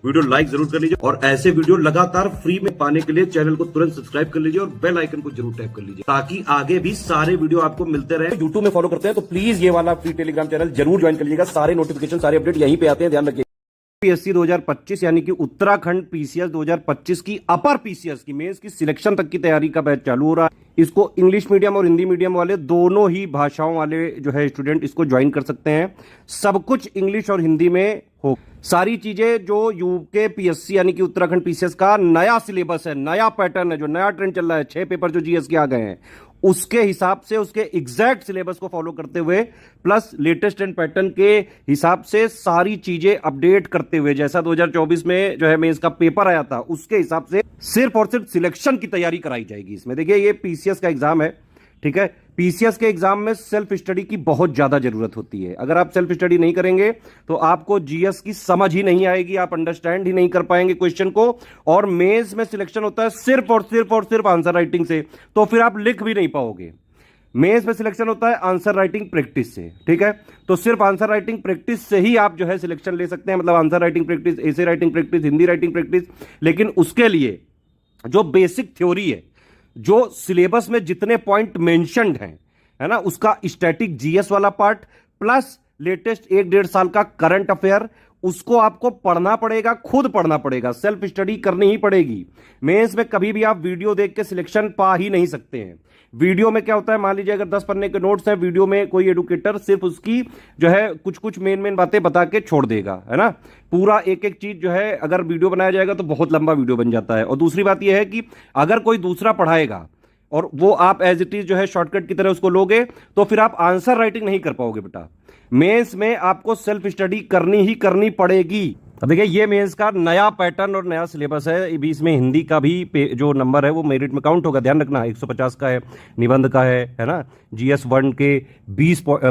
Video like जरूर कर लीजिए और ऐसे वीडियो लगातार फ्री में पाने के लिए चैनल को तुरंत सब्सक्राइब कर लीजिए और बेल आइकन को जरूर टैप कर लीजिए ताकि आगे भी सारे वीडियो आपको मिलते रहे। यूट्यूब में फॉलो करते हैं तो प्लीज ये वाला फ्री टेलीग्राम चैनल जरूर ज्वाइन कर लीजिएगा। सारे नोटिफिकेशन सारे अपडेट यहीं पे आते हैं, ध्यान रखिए। पीएससी 2025 यानी कि उत्तराखंड पीसीएस 2025 की अपर पीसीएस की मेंस की सिलेक्शन तक की तैयारी का बैच चालू हो रहा है। इसको इंग्लिश मीडियम और हिंदी मीडियम वाले दोनों ही भाषाओं वाले जो है स्टूडेंट इसको ज्वाइन कर सकते हैं। सब कुछ इंग्लिश और हिंदी में हो। सारी चीजें जो यूके पीएससी यानी कि उत्तराखंड पीसीएस का नया सिलेबस है, नया पैटर्न है, जो नया ट्रेंड चल रहा है, 6 पेपर जो जीएस के आ गए हैं उसके हिसाब से, उसके एग्जैक्ट सिलेबस को फॉलो करते हुए प्लस लेटेस्ट ट्रेंड पैटर्न के हिसाब से सारी चीजें अपडेट करते हुए, जैसा 2024 में जो है मेंस का पेपर आया था उसके हिसाब से सिर्फ और सिर्फ सिलेक्शन की तैयारी कराई जाएगी। इसमें देखिए ये पीसीएस का एग्जाम है, ठीक है। पीसीएस के एग्जाम में सेल्फ स्टडी की बहुत ज्यादा जरूरत होती है। अगर आप सेल्फ स्टडी नहीं करेंगे तो आपको जीएस की समझ ही नहीं आएगी, आप अंडरस्टैंड ही नहीं कर पाएंगे क्वेश्चन को। और मेंस में सिलेक्शन होता है सिर्फ और सिर्फ और सिर्फ आंसर राइटिंग से, तो फिर आप लिख भी नहीं पाओगे। मेंस में सिलेक्शन होता है आंसर राइटिंग प्रैक्टिस से, ठीक है। तो सिर्फ आंसर राइटिंग प्रैक्टिस से ही आप जो है सिलेक्शन ले सकते हैं, मतलब answer writing practice, essay writing practice, Hindi writing practice. लेकिन उसके लिए जो बेसिक थ्योरी है, जो सिलेबस में जितने पॉइंट मेंशन्ड हैं, है ना, उसका स्टैटिक जीएस वाला पार्ट प्लस लेटेस्ट 1-1.5 साल का करंट अफेयर, उसको आपको पढ़ना पड़ेगा, खुद पढ़ना पड़ेगा, सेल्फ स्टडी करनी ही पड़ेगी। मेंस में कभी भी आप वीडियो देख के सिलेक्शन पा ही नहीं सकते हैं। वीडियो में क्या होता है, मान लीजिए अगर 10 पन्ने के नोट्स हैं, वीडियो में कोई एडुकेटर सिर्फ उसकी जो है कुछ कुछ मेन बातें बता के छोड़ देगा, है ना। पूरा एक एक चीज जो है अगर वीडियो बनाया जाएगा तो बहुत लंबा वीडियो बन जाता है। और दूसरी बात यह है कि अगर कोई दूसरा पढ़ाएगा और वो आप एज इट इज जो है शॉर्टकट की तरह उसको लोगे तो फिर आप आंसर राइटिंग नहीं कर पाओगे बेटा। मेंस में आपको सेल्फ स्टडी करनी ही करनी पड़ेगी। अब देखिए ये मेंस का नया पैटर्न और नया सिलेबस है। बीच में हिंदी का भी जो नंबर है वो मेरिट में काउंट होगा, ध्यान रखना। 150 का है, निबंध का है ना। जीएस 1 के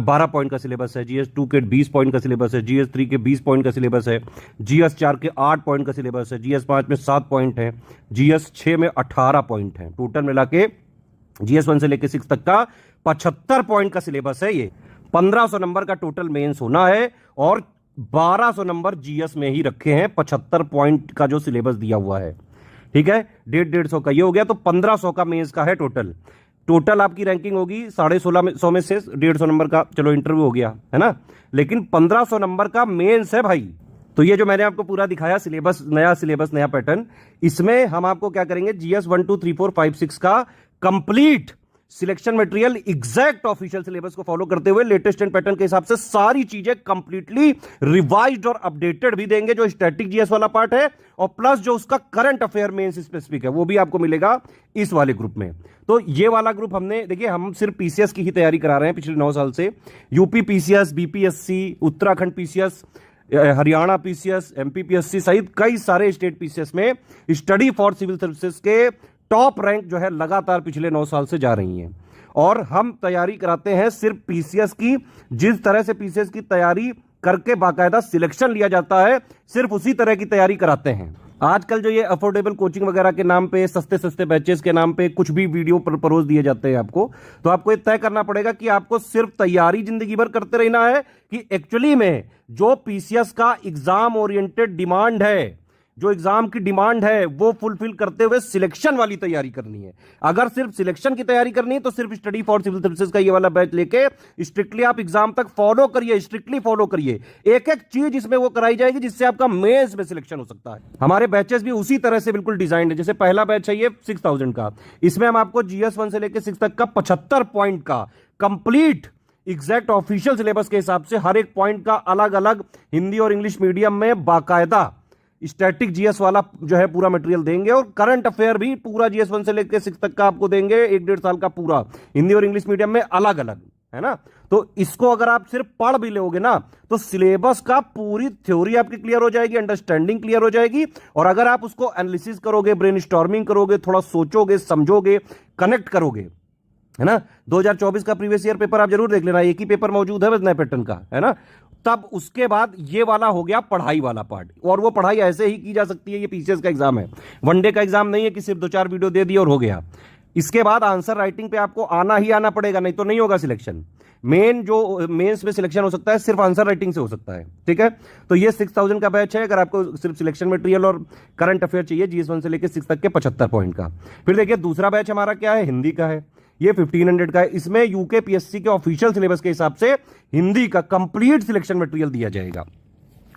12 पॉइंट का सिलेबस है, जीएस 2 के 20 पॉइंट का सिलेबस है, जीएस 3 के 20 पॉइंट का सिलेबस है, जीएस 4 के 8 पॉइंट का सिलेबस है, जीएस 5 में 7 पॉइंट है, जीएस 6 में 18 पॉइंट है। टोटल मिला के जीएस 1 से लेकर 6 तक का 75 पॉइंट का सिलेबस है। ये 1500 नंबर का टोटल मेंस होना है और 1200 नंबर जीएस में ही रखे हैं। 75 पॉइंट का जो सिलेबस दिया हुआ है, ठीक है। 150 का ये हो गया, तो 1500 का मेंस का है टोटल आपकी रैंकिंग होगी 1650 में से 150 नंबर का, चलो इंटरव्यू हो गया, है ना। लेकिन 1500 नंबर का मेंस है भाई। तो ये जो मैंने आपको पूरा दिखाया सिलेबस, नया पैटर्न, इसमें हम आपको क्या करेंगे, जीएस 1 2 3 4 5 6 का complete selection material exact official syllabus को फॉलो करते हुए लेटेस्ट एंड पैटर्न के हिसाब से सारी चीजें कंप्लीटली रिवाइज्ड और अपडेटेड भी देंगे। जो स्टैटिक जीएस वाला पार्ट है और प्लस जो उसका करंट अफेयर मेंस स्पेसिफिक है वो भी आपको मिलेगा इस वाले ग्रुप में। तो ये वाला ग्रुप हमने, देखिए हम सिर्फ पीसीएस की ही तैयारी करा रहे हैं पिछले 9 साल से। UP PCS, BPSC, Uttarakhand PCS, Haryana PCS, MP PSC सहित कई सारे स्टेट पीसीएस में स्टडी फॉर सिविल सर्विसेज के टॉप रैंक जो है लगातार पिछले 9 साल से जा रही हैं। और हम तैयारी कराते हैं सिर्फ पीसीएस की। जिस तरह से पीसीएस की तैयारी करके बाकायदा सिलेक्शन लिया जाता है, सिर्फ उसी तरह की तैयारी कराते हैं। आजकल जो ये अफोर्डेबल कोचिंग वगैरह के नाम पे, सस्ते सस्ते बैचेस के नाम पे कुछ भी वीडियो परोस दिए जाते हैं आपको, तो आपको ये तय करना पड़ेगा कि आपको सिर्फ तैयारी जिंदगी भर करते रहना है कि एक्चुअली में जो पीसीएस का एग्जाम ओरिएंटेड डिमांड है, जो एग्जाम की डिमांड है, वो फुलफिल करते हुए सिलेक्शन वाली तैयारी करनी है। अगर सिर्फ सिलेक्शन की तैयारी करनी है तो सिर्फ स्टडी फॉर सिविल सर्विसेज का ये वाला बैच लेके स्ट्रिक्टली आप एग्जाम तक फॉलो करिए, स्ट्रिक्टली फॉलो करिए। एक एक चीज इसमें वो कराई जाएगी जिससे आपका मेंस में सिलेक्शन हो सकता है। हमारे बैचेस भी उसी तरह से बिल्कुल डिजाइंड है। जैसे पहला बैच है ये 6000 का, इसमें हम आपको जीएस 1 से लेकर 6 तक का 75 पॉइंट का कंप्लीट एग्जैक्ट ऑफिशियल सिलेबस के हिसाब से हर एक पॉइंट का अलग अलग हिंदी और इंग्लिश मीडियम में बाकायदा स्टैटिक जीएस वाला जो है पूरा मटेरियल देंगे। और करंट अफेयर भी पूरा जीएस 1 से लेकर 6 तक का आपको देंगे, 1-1.5 साल का पूरा हिंदी और इंग्लिश मीडियम में अलग अलग, है ना। तो इसको अगर आप सिर्फ पढ़ भी लोगे ना तो सिलेबस का पूरी थ्योरी आपकी क्लियर हो जाएगी, अंडरस्टैंडिंग क्लियर हो जाएगी। और अगर आप उसको एनालिसिस करोगे, ब्रेनस्टॉर्मिंग करोगे, थोड़ा सोचोगे, समझोगे, कनेक्ट करोगे, है ना। 2024 का प्रीवियस ईयर पेपर आप जरूर देख लेना, एक ही पेपर मौजूद है बस नए पैटर्न का, है ना। तब उसके बाद ये वाला हो गया पढ़ाई वाला पार्ट। और वो पढ़ाई ऐसे ही की जा सकती है, ये पीसीएस का एग्जाम है, वनडे का एग्जाम नहीं है कि सिर्फ 2-4 वीडियो दे दिए और हो गया। इसके बाद आंसर राइटिंग पे आपको आना ही आना पड़ेगा, नहीं तो नहीं होगा सिलेक्शन। मेन जो मेंस में सिलेक्शन हो सकता है सिर्फ आंसर राइटिंग से हो सकता है, ठीक है। तो ये 6000 का बैच है अगर आपको सिर्फ सिलेक्शन मटेरियल और करंट अफेयर चाहिए GS1 से लेकर 6 तक के 75 पॉइंट का। फिर देखिए दूसरा बैच हमारा क्या है, हिंदी का है, ये 1500 का है। इसमें यूकेपीएससी के ऑफिशियल सिलेबस के हिसाब से हिंदी का कंप्लीट सिलेक्शन मटेरियल दिया जाएगा,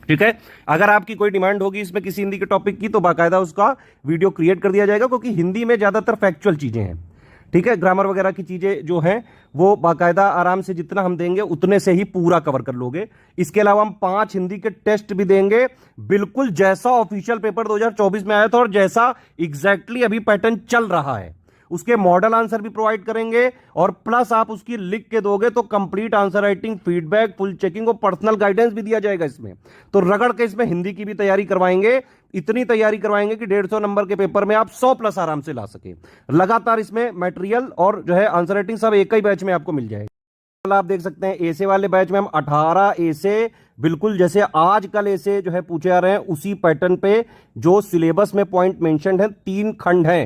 ठीक है। अगर आपकी कोई डिमांड होगी इसमें किसी हिंदी के टॉपिक की तो बाकायदा उसका वीडियो क्रिएट कर दिया जाएगा, क्योंकि हिंदी में ज्यादातर फैक्चुअल चीजें हैं, ठीक है। ग्रामर वगैरह की चीजें जो हैं वो बाकायदा आराम से जितना हम देंगे उतने से ही पूरा कवर कर लोगे। इसके अलावा हम 5 हिंदी के टेस्ट भी देंगे, बिल्कुल जैसा ऑफिशियल पेपर 2024 में आया था और जैसा एग्जैक्टली अभी पैटर्न चल रहा है, उसके मॉडल आंसर भी प्रोवाइड करेंगे और प्लस आप उसकी लिख के दोगे तो complete answer writing, feedback, full checking और पर्सनल गाइडेंस भी दिया जाएगा इसमें। तो रगड़ के इसमें हिंदी की भी तैयारी करवाएंगे, इतनी तैयारी करवाएंगे कि 150 नंबर के पेपर में आप 100+ आराम से ला सके। लगातार इसमें मटेरियल और जो है आंसर राइटिंग सब एक ही बैच में आपको मिल जाएगा। आप देख सकते हैं एसे वाले बैच में हम 18 एसे बिल्कुल जैसे आजकल एसे जो है पूछे जा रहे हैं उसी पैटर्न पे, जो सिलेबस में पॉइंट मेंशन्ड है, 3 खंड है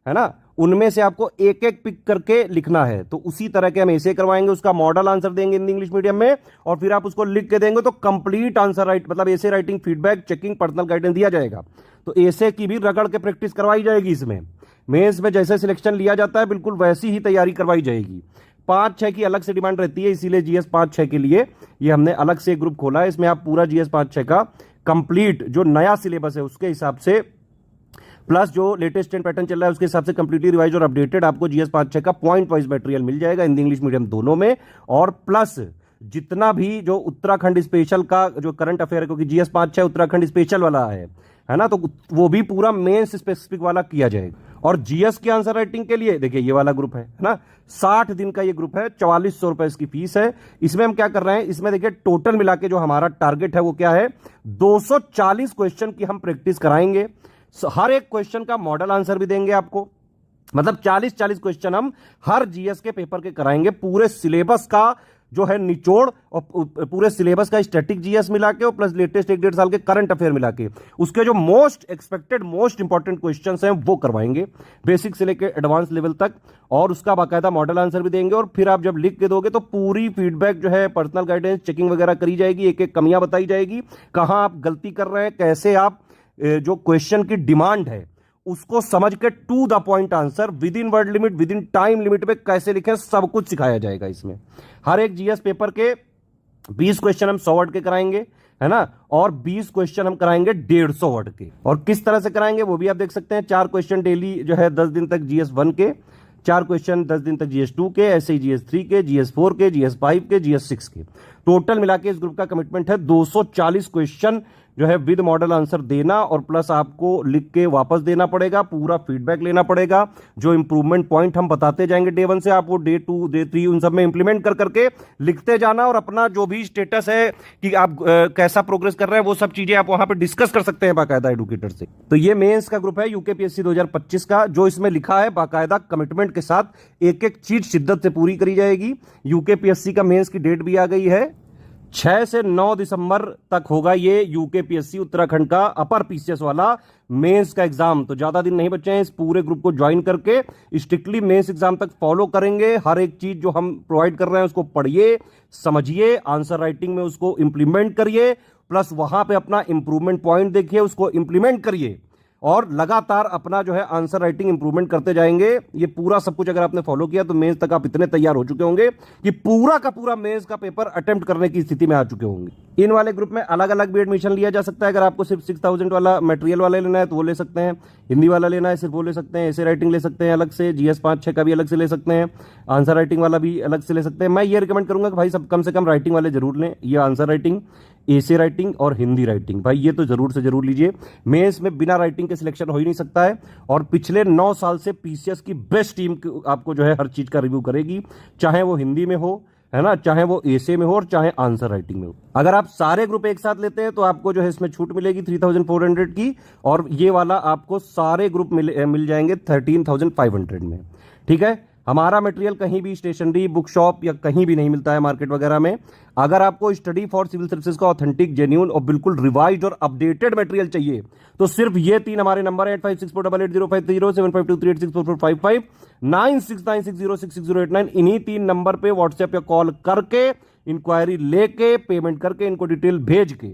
ना, उनमें से आपको एक एक पिक करके लिखना है। तो उसी तरह के हम ऐसे करवाएंगे, उसका मॉडल आंसर देंगे हिंदी इंग्लिश मीडियम में और फिर आप उसको लिख के देंगे तो कंप्लीट आंसर राइट मतलब ऐसे writing, feedback, checking, personal guidance दिया जाएगा। तो ऐसे की भी रगड़ के प्रैक्टिस करवाई जाएगी इसमें। मेंस में जैसे सिलेक्शन लिया जाता है बिल्कुल वैसी ही तैयारी करवाई जाएगी। 5-6 की अलग से डिमांड रहती है, इसीलिए GS 5-6 के लिए ये हमने अलग से एक ग्रुप खोला है। इसमें आप पूरा GS 5-6 का कंप्लीट जो नया सिलेबस है उसके हिसाब से प्लस जो लेटेस्ट ट्रेंड पैटर्न चल रहा है उसके हिसाब से कंप्लीटली रिवाइज और अपडेटेड आपको GS 5-6 का पॉइंट वाइज मटेरियल मिल जाएगा हिंदी इंग्लिश मीडियम दोनों में। और प्लस जितना भी जो उत्तराखंड स्पेशल का जो करंट अफेयर है, क्योंकि GS 5-6 उत्तराखंड स्पेशल वाला है ना, तो वो भी पूरा मेंस स्पेसिफिक वाला किया जाएगा। और GS की आंसर राइटिंग के लिए देखिए ये वाला ग्रुप है ना, 60 दिन का ये ग्रुप है, 4400 रुपए इसकी फीस है। इसमें हम क्या कर रहे हैं, इसमें देखिए टोटल मिला के जो हमारा टारगेट है वो क्या है, 240 क्वेश्चन की हम प्रैक्टिस कराएंगे। हर एक क्वेश्चन का मॉडल आंसर भी देंगे आपको, मतलब 40-40 क्वेश्चन हम हर GS के पेपर के कराएंगे। पूरे सिलेबस का जो है निचोड़ और पूरे सिलेबस का स्टैटिक GS मिला के और प्लस लेटेस्ट 1-1.5 साल के करंट अफेयर मिला के उसके जो most expected most important questions हैं वो करवाएंगे, बेसिक से लेकर एडवांस लेवल तक। और उसका बाकायदा मॉडल आंसर भी देंगे और फिर आप जब लिख के दोगे तो पूरी फीडबैक जो है, पर्सनल गाइडेंस, चेकिंग वगैरह करी जाएगी, एक एक कमियां बताई जाएगी, कहां आप गलती कर रहे हैं, कैसे आप जो क्वेश्चन की डिमांड है उसको समझ के to the point answer within word limit, within time limit में कैसे लिखें, सब कुछ सिखाया जाएगा इसमें। हर एक GS पेपर के 20 क्वेश्चन हम 100 वर्ड के कराएंगे, है ना, और 20 क्वेश्चन हम कराएंगे 150 वर्ड के। और किस तरह से कराएंगे वो भी आप देख सकते हैं। 4 क्वेश्चन डेली जो है 10 दिन तक GS 1 के, 4 क्वेश्चन 10 दिन तक GS 2 के, ऐसे ही GS 3 के, GS 4 के, GS 5 के, GS 6 के। टोटल मिला के इस ग्रुप का कमिटमेंट है 240 क्वेश्चन जो है विद मॉडल आंसर देना और प्लस आपको लिख के वापस देना पड़ेगा, पूरा फीडबैक लेना पड़ेगा। जो इंप्रूवमेंट पॉइंट हम बताते जाएंगे डे 1 से, आप वो डे 2 डे 3 उन सब में इंप्लीमेंट कर करके लिखते जाना और अपना जो भी स्टेटस है कि आप कैसा प्रोग्रेस कर रहे हैं वो सब चीजें आप वहां पे डिस्कस कर सकते हैं बाकायदा एडुकेटर से। तो ये मेंस का ग्रुप है यूकेपीएससी 2025 का, जो इसमें लिखा है बाकायदा कमिटमेंट के साथ एक एक चीज शिद्दत से पूरी करी जाएगी। यूकेपीएससी का मेंस की डेट भी आ गई है, 6 से 9 दिसंबर तक होगा ये यूकेपीएससी उत्तराखंड का अपर PCS वाला मेंस का एग्जाम। तो ज्यादा दिन नहीं बचे हैं, इस पूरे ग्रुप को ज्वाइन करके स्ट्रिक्टली मेंस एग्जाम तक फॉलो करेंगे। हर एक चीज जो हम प्रोवाइड कर रहे हैं उसको पढ़िए, समझिए, आंसर राइटिंग में उसको इंप्लीमेंट करिए, प्लस वहां पे अपना इंप्रूवमेंट पॉइंट देखिए, उसको इंप्लीमेंट करिए और लगातार अपना जो है आंसर राइटिंग इंप्रूवमेंट करते जाएंगे। ये पूरा सब कुछ अगर आपने फॉलो किया तो मेंस तक आप इतने तैयार हो चुके होंगे कि पूरा का पूरा मेंस का पेपर अटेम्प्ट करने की स्थिति में आ चुके होंगे। इन वाले ग्रुप में अलग अलग भी एडमिशन लिया जा सकता है। अगर आपको सिर्फ 6000 वाला मटेरियल वाला लेना है तो वो ले सकते हैं, हिंदी वाला लेना है सिर्फ वो ले सकते हैं, ऐसे राइटिंग ले सकते हैं अलग से, GS 5-6 का भी अलग से ले सकते हैं, आंसर राइटिंग वाला भी अलग से ले सकते हैं। मैं ये रिकमेंड करूंगा कि भाई सब कम से कम राइटिंग वाले जरूर लें, ये आंसर राइटिंग, ऐसे राइटिंग और हिंदी राइटिंग, भाई ये तो जरूर से जरूर लीजिए। मेंस में बिना राइटिंग के सिलेक्शन हो ही नहीं सकता है और पिछले 9 साल से PCS की बेस्ट टीम आपको जो है हर चीज का रिव्यू करेगी, चाहे वो हिंदी में हो, है ना, चाहे वो ऐसे में हो और चाहे आंसर राइटिंग में हो। अगर आप सारे ग्रुप एक साथ लेते हैं तो आपको जो है इसमें छूट मिलेगी 3400 की, और ये वाला आपको सारे ग्रुप मिल जाएंगे 13500 में, ठीक है। हमारा मटेरियल कहीं भी स्टेशनरी, बुक शॉप या कहीं भी नहीं मिलता है मार्केट वगैरह में। अगर आपको स्टडी फॉर सिविल सर्विसेज का ऑथेंटिक, जेन्युइन और बिल्कुल रिवाइज्ड और अपडेटेड मटेरियल चाहिए तो सिर्फ ये 3 हमारे नंबर है 8564880530, 7523864455, 9696066089। इन्हीं 3 नंबर पे व्हाट्सएप या कॉल करके, इंक्वायरी लेके, पेमेंट करके, इनको डिटेल भेज के,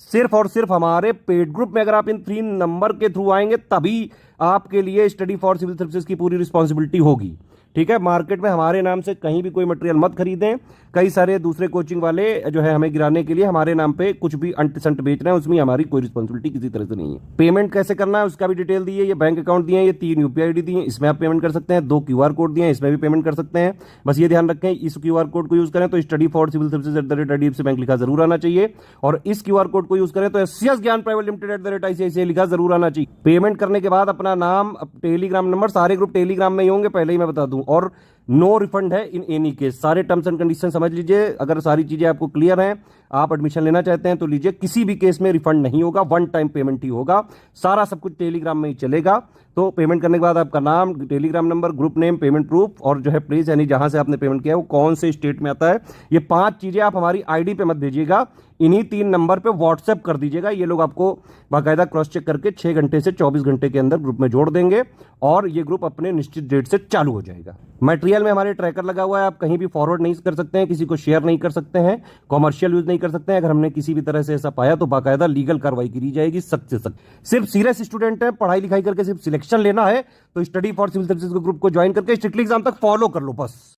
सिर्फ और सिर्फ हमारे पेड ग्रुप में अगर आप इन 3 नंबर के थ्रू आएंगे तभी आपके लिए स्टडी फॉर सिविल सर्विसेज की पूरी रिस्पॉन्सिबिलिटी होगी। ठीक है, मार्केट में हमारे नाम से कहीं भी कोई मटेरियल मत खरीदें। कई सारे दूसरे कोचिंग वाले जो है हमें गिराने के लिए हमारे नाम पे कुछ भी अंट संट बेच रहे हैं, उसमें हमारी कोई रिस्पॉन्सिबिलिटी किसी तरह से नहीं है। पेमेंट कैसे करना है उसका भी डिटेल दी है, ये बैंक अकाउंट दिए हैं, ये 3 यूपीआई आईडी दी है, इसमें आप पेमेंट कर सकते हैं। 2 QR कोड दिए हैं, इसमें भी पेमेंट कर सकते हैं। बस ये ध्यान रखें, इस QR कोड को यूज करें तो study for civil services @IDFC bank लिखा जरूर आना चाहिए, और इस QR कोड को यूज करें तो SCS ज्ञान प्राइवेट लिमिटेड @ICICI लिखा जरूर आना चाहिए। पेमेंट करने के बाद अपना नाम, टेलीग्राम नंबर, सारे ग्रुप टेलीग्राम में ही होंगे, पहले ही मैं बता दूं, और नो रिफंड है इन एनी केस। सारे टर्म्स एंड कंडीशन समझ लीजिए। अगर सारी चीजें आपको क्लियर हैं, आप एडमिशन लेना चाहते हैं तो लीजिए, किसी भी केस में रिफंड नहीं होगा, 1 टाइम पेमेंट ही होगा। सारा सब कुछ टेलीग्राम में ही चलेगा। तो पेमेंट करने के बाद आपका नाम, Telegram number, group name, payment proof और जो है प्लेस, यानी जहां से आपने पेमेंट किया है वो कौन से स्टेट में आता है, ये 5 चीजें आप हमारी आईडी पे मत भेजिएगा, इन्हीं 3 नंबर पे व्हाट्सएप कर दीजिएगा। ये लोग आपको बाकायदा क्रॉस चेक करके 6 घंटे से 24 घंटे के अंदर ग्रुप में जोड़ देंगे और ये ग्रुप अपने निश्चित डेट से चालू हो जाएगा। मटेरियल में हमारे ट्रैकर लगा हुआ है, आप कहीं भी फॉरवर्ड नहीं कर सकते हैं, किसी को शेयर नहीं कर सकते हैं, कॉमर्शियल यूज नहीं कर सकते हैं। अगर हमने किसी भी तरह से ऐसा पाया तो बाकायदा लीगल कार्रवाई की जाएगी, सख्त से सख्त। सिर्फ सीरियस स्टूडेंट है, पढ़ाई लिखाई करके सिर्फ सिलेक्शन लेना है तो study for civil services group को ज्वाइन करके स्ट्रिक्टली एग्जाम तक फॉलो कर लो बस।